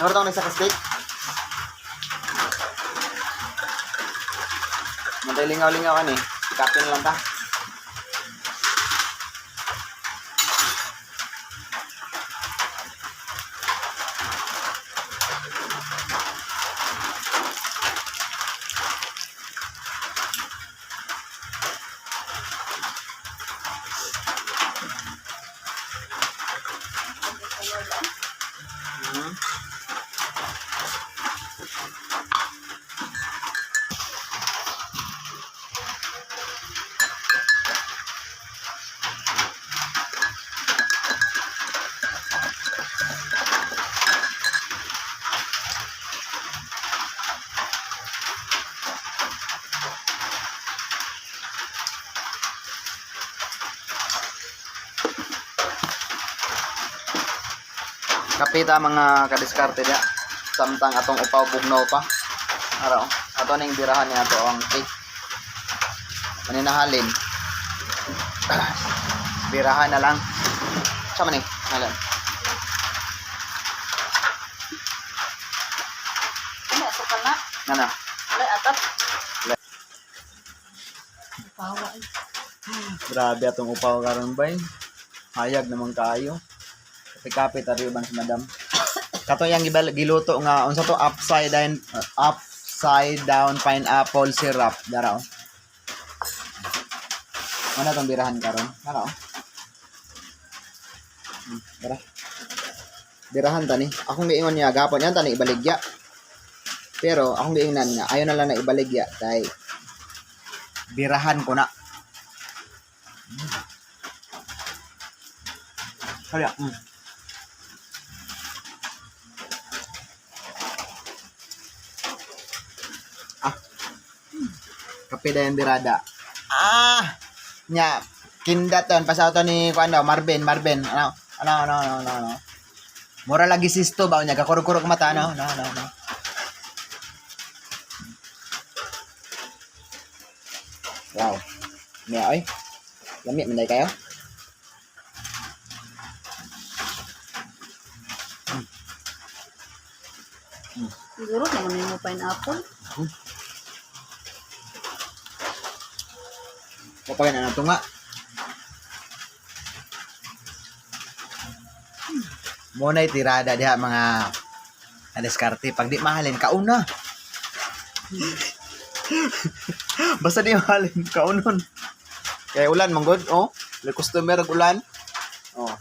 Nawartong na sa steak. Mantay lingaw-lingaw kan eh. Kapin lang ta. Kapita mga kadiskarte dia. Samtang atong upaw bugnaw pa. Araw. Ato ning birahan niya ato ang cake. Maninahalin. Birahan na lang. Sama ni. Halan. Ano sa kana? Nana. Alay atap. Pawa. Grabe atong upaw karon bay. Hayag naman kayo. Kapit ari uban si madam. Kato yang giluto nga unsa to upside down pineapple syrup daraw. Ano tong birahan karon? Daraw. Dara. Birahan tani. Akong giingon niya gapon yan tani ibaligya. Pero akong giingnan nga ayo na lang na ibaligya kay birahan ko na. Kaya. Kape dayon birada. Nya kindaton pasauto ni kuan daw Marvin. Ano. Mura lagi sisto ba nya gakurog-kurog mata no. Wow. Mia oy. Lami man day kayo. Siguro naman yung pineapple. Papagyan na nato nga. Muna'y tirada diha mga diskarte. Pag di mahalin, kauna. Basta di mahalin, kaunon. Kaya ulan, manggod, oh. May customer ulan.